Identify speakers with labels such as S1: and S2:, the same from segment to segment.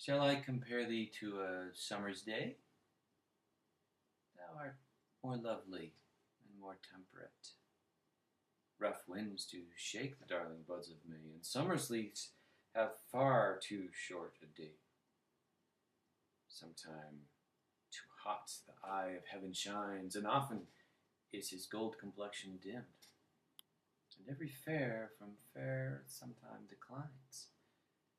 S1: Shall I compare thee to a summer's day? Thou art more lovely and more temperate. Rough winds do shake the darling buds of May, and summer's leaves have far too short a day. Sometime too hot the eye of heaven shines, and often is his gold complexion dimmed. And every fair from fair sometime declines,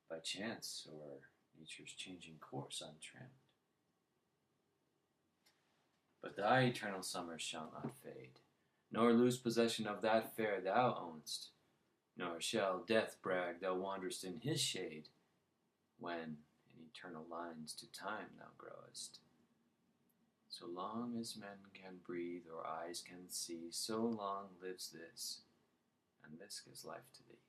S1: by chance or nature's changing course untrimmed. But thy eternal summer shall not fade, nor lose possession of that fair thou own'st, nor shall death brag thou wanderest in his shade, when in eternal lines to time thou growest. So long as men can breathe or eyes can see, so long lives this, and this gives life to thee.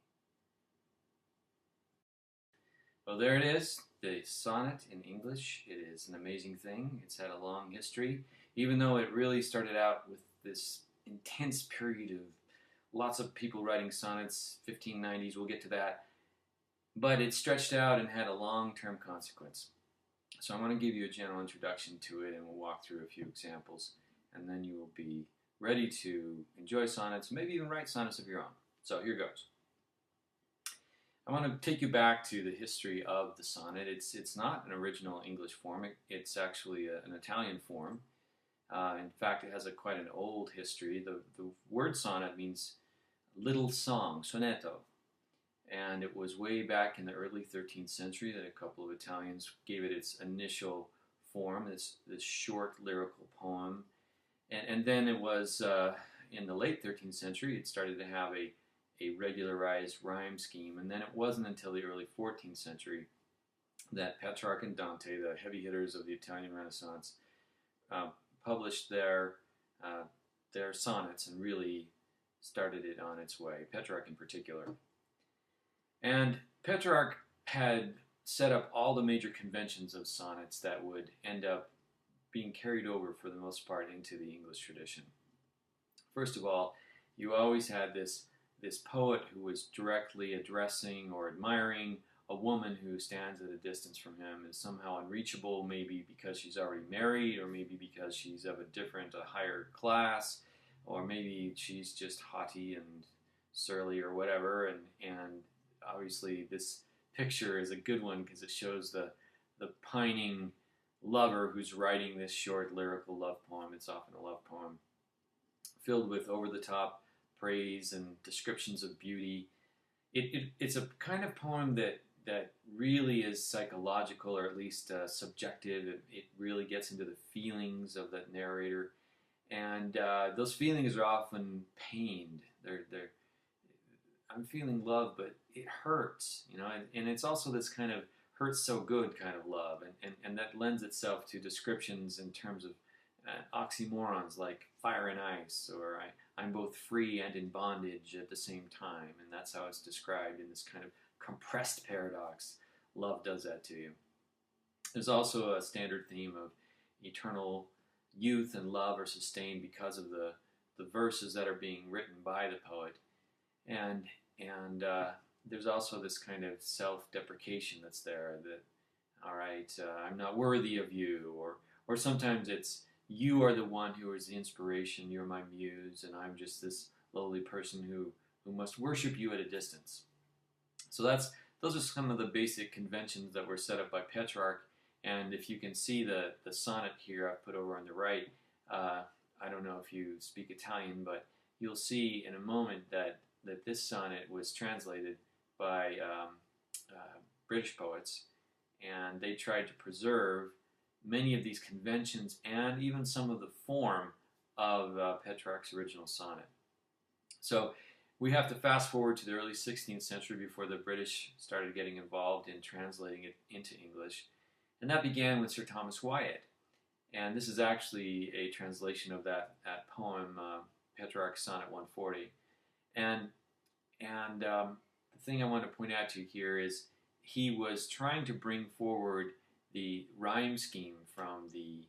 S1: Well, there it is, the sonnet in English. It is an amazing thing. It's had a long history, even though it really started out with this intense period of lots of people writing sonnets, 1590s, we'll get to that. But it stretched out and had a long-term consequence. So I'm going to give you a general introduction to it, and we'll walk through a few examples, and then you will be ready to enjoy sonnets, maybe even write sonnets of your own. So here goes. I want to take you back to the history of the sonnet. It's not an original English form. It's actually an Italian form. In fact, it has quite an old history. The word sonnet means little song, sonetto. And it was way back in the early 13th century that a couple of Italians gave it its initial form, this short lyrical poem. And then it was, in the late 13th century, it started to have a regularized rhyme scheme. And then it wasn't until the early 14th century that Petrarch and Dante, the heavy hitters of the Italian Renaissance, published their sonnets and really started it on its way, Petrarch in particular. And Petrarch had set up all the major conventions of sonnets that would end up being carried over for the most part into the English tradition. First of all, you always had this poet who was directly addressing or admiring a woman who stands at a distance from him, is somehow unreachable, maybe because she's already married, or maybe because she's of a higher class, or maybe she's just haughty and surly or whatever. And obviously this picture is a good one because it shows the pining lover who's writing this short lyrical love poem. It's often a love poem filled with over-the-top praise and descriptions of beauty. It's a kind of poem that really is psychological, or at least subjective. It really gets into the feelings of the narrator, and those feelings are often pained. I'm feeling love, but it hurts, and it's also this kind of hurts so good kind of love, and that lends itself to descriptions in terms of oxymorons like fire and ice, or I'm both free and in bondage at the same time, and that's how it's described in this kind of compressed paradox. Love does that to you. There's also a standard theme of eternal youth and love are sustained because of the verses that are being written by the poet, and there's also this kind of self-deprecation that's there, that, all right, I'm not worthy of you, or sometimes it's, you are the one who is the inspiration, you're my muse, and I'm just this lowly person who must worship you at a distance. So those are some of the basic conventions that were set up by Petrarch, and if you can see the sonnet here I've put over on the right, I don't know if you speak Italian, but you'll see in a moment that this sonnet was translated by British poets, and they tried to preserve many of these conventions and even some of the form of Petrarch's original sonnet. So we have to fast forward to the early 16th century before the British started getting involved in translating it into English, and that began with Sir Thomas Wyatt. And this is actually a translation of that poem, Petrarchs Sonnet 140. And the thing I want to point out to you here is he was trying to bring forward the rhyme scheme from the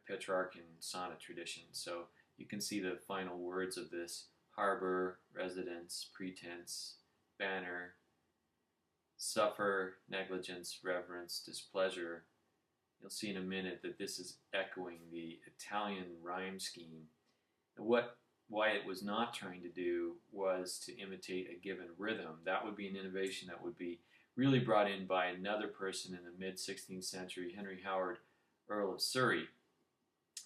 S1: Petrarchan sonnet tradition. So you can see the final words of this: harbor, residence, pretense, banner, suffer, negligence, reverence, displeasure. You'll see in a minute that this is echoing the Italian rhyme scheme. And what Wyatt was not trying to do was to imitate a given rhythm. That would be an innovation that would be really brought in by another person in the mid-16th century, Henry Howard, Earl of Surrey.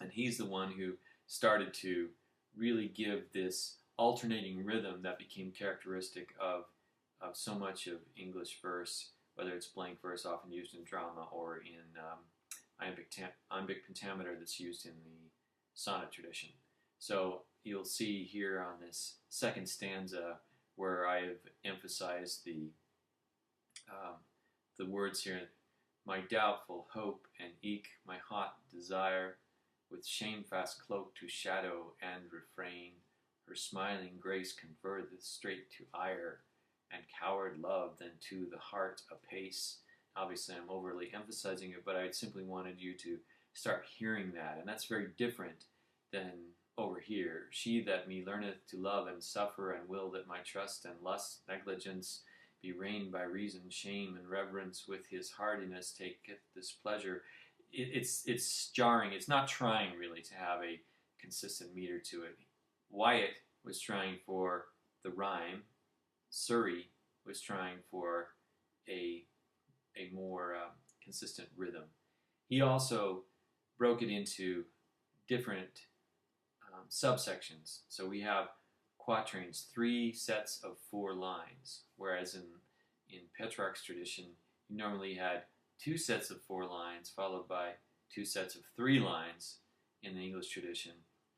S1: And he's the one who started to really give this alternating rhythm that became characteristic of so much of English verse, whether it's blank verse often used in drama or in iambic pentameter that's used in the sonnet tradition. So you'll see here on this second stanza where I have emphasized the words here, my doubtful hope and eke my hot desire, with shamefast cloak to shadow and refrain, her smiling grace converteth straight to ire, and coward love then to the heart apace. Obviously I'm overly emphasizing it, but I simply wanted you to start hearing that, and that's very different than over here. She that me learneth to love and suffer, and will that my trust and lust, negligence, be reined by reason, shame, and reverence, with his hardiness taketh this pleasure. It's jarring. It's not trying really to have a consistent meter to it. Wyatt was trying for the rhyme. Surrey was trying for a more consistent rhythm. He also broke it into different subsections. So we have quatrains, 3 sets of 4 lines, whereas in Petrarchs tradition, you normally had 2 sets of 4 lines followed by 2 sets of 3 lines. In the English tradition,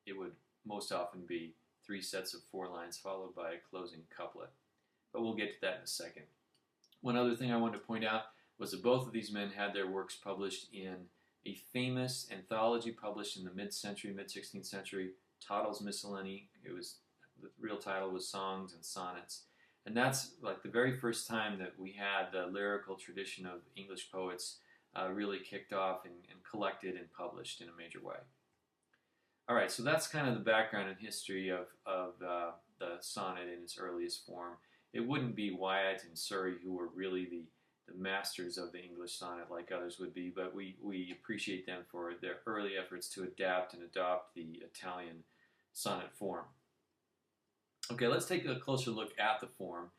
S1: it would most often be 3 sets of 4 lines followed by a closing couplet. But we'll get to that in a second. One other thing I wanted to point out was that both of these men had their works published in a famous anthology published in the mid-century, mid-16th century, Toddle's Miscellany. The real title was Songs and Sonnets. And that's like the very first time that we had the lyrical tradition of English poets really kicked off and collected and published in a major way. All right, so that's kind of the background and history of the sonnet in its earliest form. It wouldn't be Wyatt and Surrey who were really the masters of the English sonnet like others would be, but we appreciate them for their early efforts to adapt and adopt the Italian sonnet form. Okay, let's take a closer look at the form.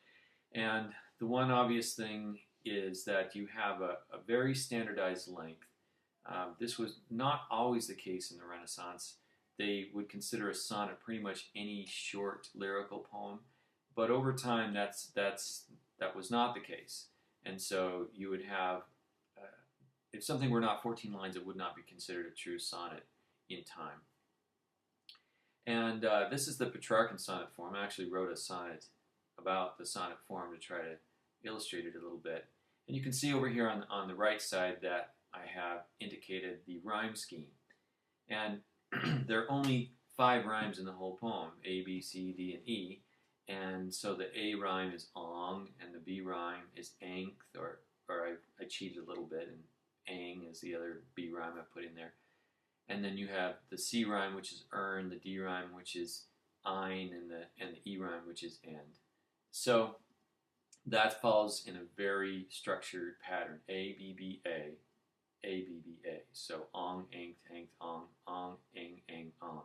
S1: And the one obvious thing is that you have a very standardized length. This was not always the case in the Renaissance. They would consider a sonnet pretty much any short lyrical poem, but over time that was not the case. And so you would have, if something were not 14 lines, it would not be considered a true sonnet in time. And this is the Petrarchan sonnet form. I actually wrote a sonnet about the sonnet form to try to illustrate it a little bit. And you can see over here on the right side that I have indicated the rhyme scheme. And there are only 5 rhymes in the whole poem, A, B, C, D, and E. And so the A rhyme is ong, and the B rhyme is angth, or I cheated a little bit, and ang is the other B rhyme I put in there. And then you have the C rhyme, which is earn, the D rhyme, which is ein, and the E rhyme, which is end. So that follows in a very structured pattern: A, B, B, A, B, B, A. So ong, angth, angth, ong, ang, ong.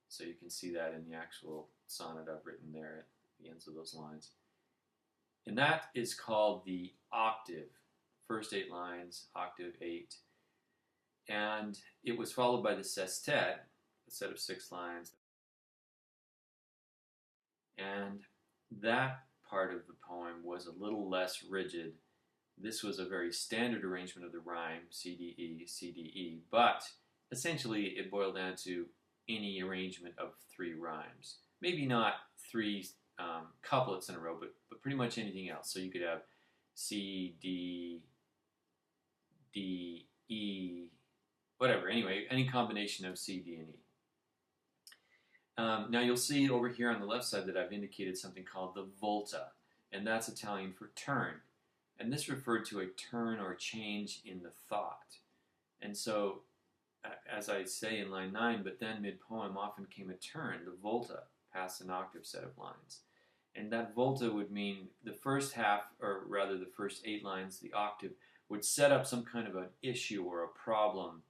S1: So you can see that in the actual sonnet I've written there at the ends of those lines. And that is called the octave. First 8 lines, octave 8. And it was followed by the sestet, a set of 6 lines. And that part of the poem was a little less rigid. This was a very standard arrangement of the rhyme, C, D, E, C, D, E. But essentially it boiled down to any arrangement of 3 rhymes. Maybe not 3 couplets in a row, but pretty much anything else. So you could have C, D, D, E, whatever. Anyway, any combination of C, D, and E. Now you'll see over here on the left side that I've indicated something called the volta, and that's Italian for turn. And this referred to a turn or change in the thought. And so, as I say in line 9, but then mid-poem often came a turn, the volta, past an octave set of lines. And that volta would mean the first half, or rather the first 8 lines, the octave, would set up some kind of an issue or a problem,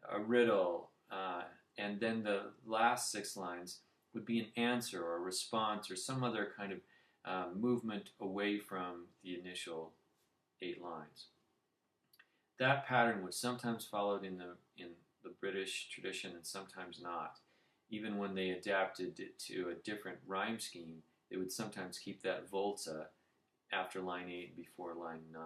S1: a riddle, and then the last 6 lines would be an answer or a response or some other kind of movement away from the initial 8 lines. That pattern was sometimes followed in the British tradition and sometimes not. Even when they adapted it to a different rhyme scheme, they would sometimes keep that volta after line 8 and before line 9.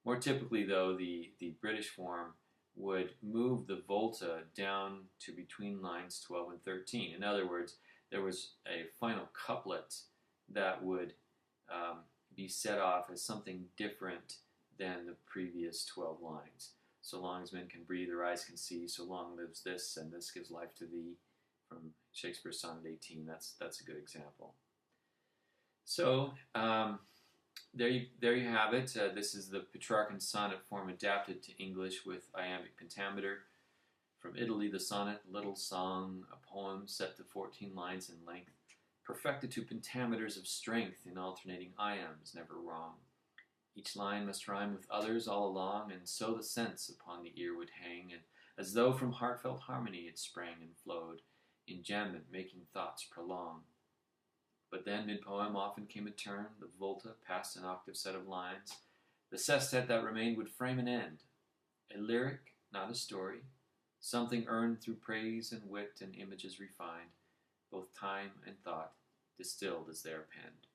S1: More typically, though, the British form would move the volta down to between lines 12 and 13. In other words, there was a final couplet that would be set off as something different than the previous 12 lines. So long as men can breathe, their eyes can see, so long lives this, and this gives life to thee, from Shakespeare's Sonnet 18. That's a good example. So there you have it. This is the Petrarchan sonnet form adapted to English with iambic pentameter. From Italy, the sonnet, little song, a poem set to 14 lines in length, perfected to pentameters of strength in alternating iambs, never wrong. Each line must rhyme with others all along, and so the sense upon the ear would hang, and as though from heartfelt harmony it sprang and flowed, in jambant making thoughts prolong. But then mid-poem often came a turn, the volta past an octave set of lines, the sestet that remained would frame an end, a lyric, not a story, something earned through praise and wit and images refined, both time and thought distilled as they are penned.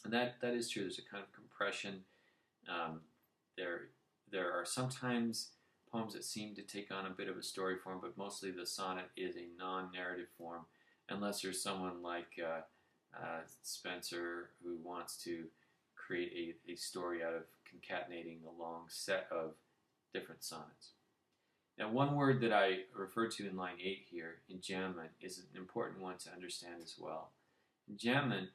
S1: And that is true. There's a kind of compression. There are sometimes poems that seem to take on a bit of a story form, but mostly the sonnet is a non-narrative form, unless there's someone like Spenser who wants to create a story out of concatenating a long set of different sonnets. Now, one word that I referred to in line 8 here, enjambment, is an important one to understand as well. Enjambment,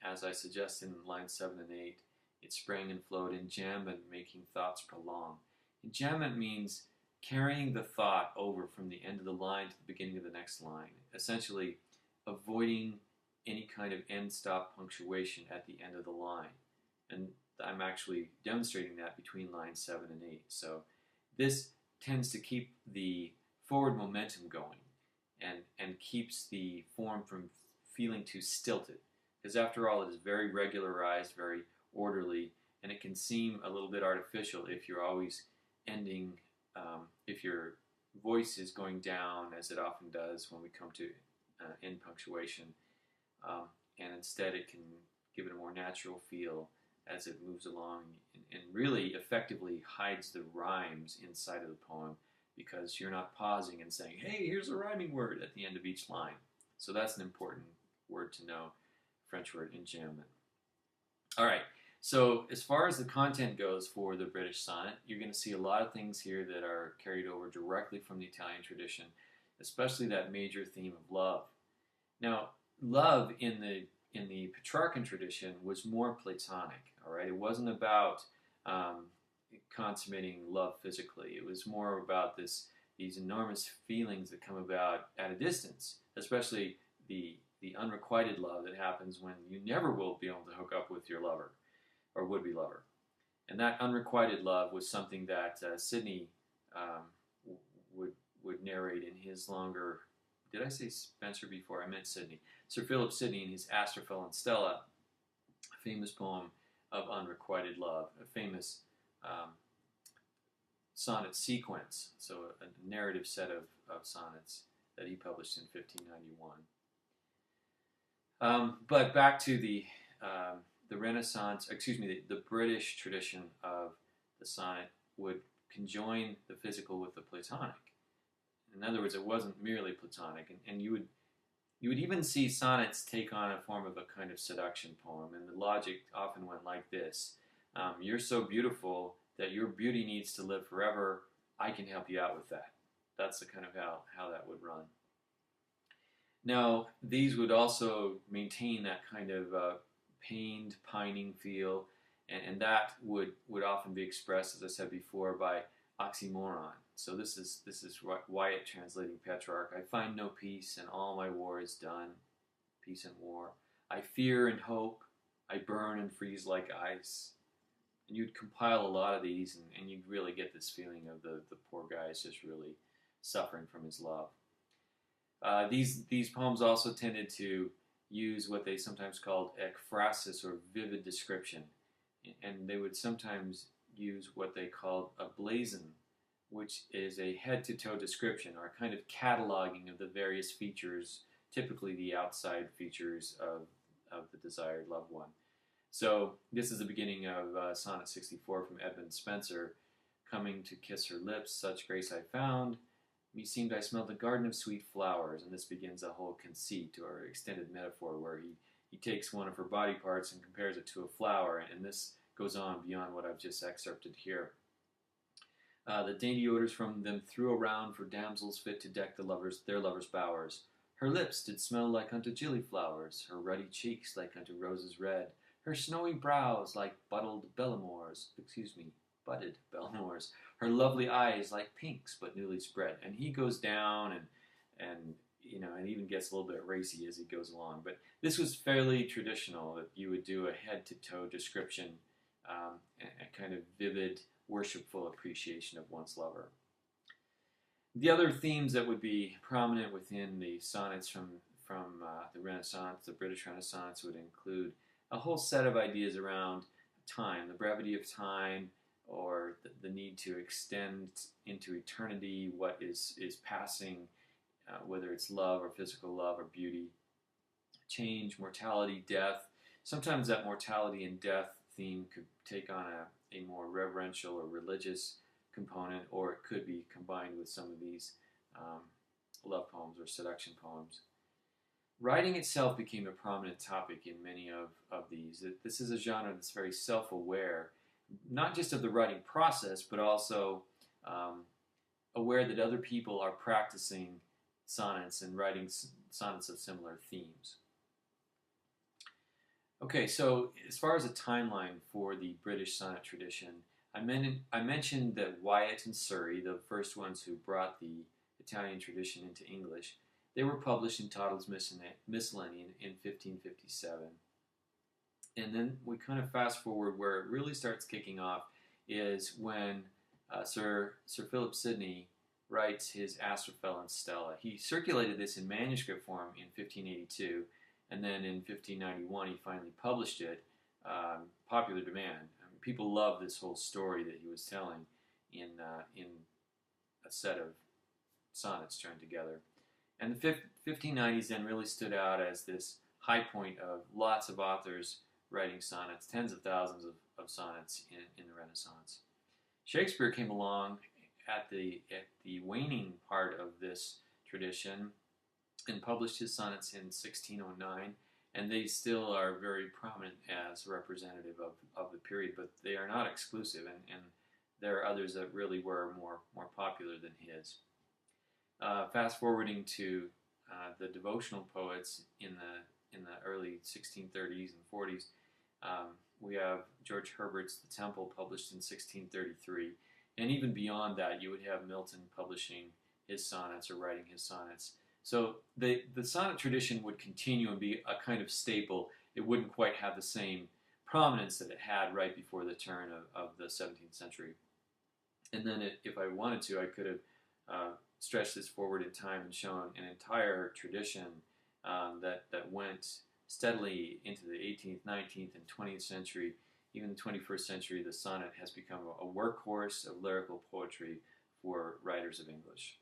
S1: as I suggest in lines 7 and 8, it sprang and flowed, enjambment, making thoughts prolong. Enjambment means carrying the thought over from the end of the line to the beginning of the next line, essentially avoiding any kind of end-stop punctuation at the end of the line. And I'm actually demonstrating that between lines 7 and 8. So this tends to keep the forward momentum going and keeps the form from feeling too stilted. Because after all, it is very regularized, very orderly, and it can seem a little bit artificial if you're always ending, if your voice is going down, as it often does when we come to end punctuation, and instead it can give it a more natural feel as it moves along and really effectively hides the rhymes inside of the poem because you're not pausing and saying, hey, here's a rhyming word at the end of each line. So that's an important word to know, French word, enjambment. All right, so as far as the content goes for the British sonnet, you're going to see a lot of things here that are carried over directly from the Italian tradition, especially that major theme of love. Now, love in the Petrarchan tradition was more Platonic, all right? It wasn't about consummating love physically. It was more about these enormous feelings that come about at a distance, especially the unrequited love that happens when you never will be able to hook up with your lover or would-be lover. And that unrequited love was something that Sidney would narrate in his longer... Did I say Spenser before? I meant Sidney. Sir Philip Sidney in his Astrophel and Stella, a famous poem of unrequited love, a famous sonnet sequence, so a narrative set of sonnets that he published in 1591. But back to the Renaissance, the British tradition of the sonnet would conjoin the physical with the Platonic. In other words, it wasn't merely Platonic, and you would even see sonnets take on a form of a kind of seduction poem, and the logic often went like this. You're so beautiful that your beauty needs to live forever. I can help you out with that. That's the kind of how that would run. Now, these would also maintain that kind of pained, pining feel, and that would often be expressed, as I said before, by oxymoron. So this is Wyatt translating Petrarch. I find no peace, and all my war is done. peace and war. I fear and hope, I burn and freeze like ice. And you'd compile a lot of these, and you'd really get this feeling of the poor guy is just really suffering from his love. These poems also tended to use what they sometimes called ekphrasis, or vivid description. And they would sometimes use what they called a blazon, which is a head-to-toe description, or a kind of cataloging of the various features, typically the outside features of the desired loved one. So this is the beginning of Sonnet 64 from Edmund Spenser. Coming to kiss her lips, such grace I found. Meseemed I smelled a garden of sweet flowers. And this begins a whole conceit or extended metaphor where he takes one of her body parts and compares it to a flower. And this goes on beyond what I've just excerpted here. The dainty odors from them threw around for damsels fit to deck their lovers' bowers. Her lips did smell like unto gilly flowers, her ruddy cheeks like unto roses red, her snowy brows like budded bellamores, her lovely eyes like pinks but newly spread. And he goes down and even gets a little bit racy as he goes along. But this was fairly traditional, that you would do a head-to-toe description, a kind of vivid, worshipful appreciation of one's lover. The other themes that would be prominent within the sonnets from the Renaissance, the British Renaissance, would include a whole set of ideas around time, the brevity of time, or the need to extend into eternity what is passing, whether it's love or physical love or beauty, change, mortality, death. Sometimes that mortality and death theme could take on a more reverential or religious component, or it could be combined with some of these love poems or seduction poems. Writing itself became a prominent topic in many of these. This is a genre that's very self-aware, not just of the writing process, but also aware that other people are practicing sonnets and writing sonnets of similar themes. Okay, so as far as a timeline for the British sonnet tradition, I mentioned that Wyatt and Surrey, the first ones who brought the Italian tradition into English, they were published in Tottel's Miscellany in 1557. And then we kind of fast forward, where it really starts kicking off is when Sir Philip Sidney writes his Astrophel and Stella. He circulated this in manuscript form in 1582, and then in 1591 he finally published it, popular demand. I mean, people love this whole story that he was telling in a set of sonnets joined together. And the 1590s then really stood out as this high point of lots of authors writing sonnets, tens of thousands of sonnets in the Renaissance. Shakespeare came along at the waning part of this tradition and published his sonnets in 1609, and they still are very prominent as representative of the period, but they are not exclusive, and there are others that really were more popular than his. Fast forwarding to the devotional poets in the early 1630s and 40s, we have George Herbert's The Temple, published in 1633, and even beyond that, you would have Milton publishing his sonnets or writing his sonnets. So the sonnet tradition would continue and be a kind of staple. It wouldn't quite have the same prominence that it had right before the turn of the 17th century. And then if I wanted to, I could have stretched this forward in time and shown an entire tradition that went steadily into the 18th, 19th, and 20th century. Even the 21st century, the sonnet has become a workhorse of lyrical poetry for writers of English.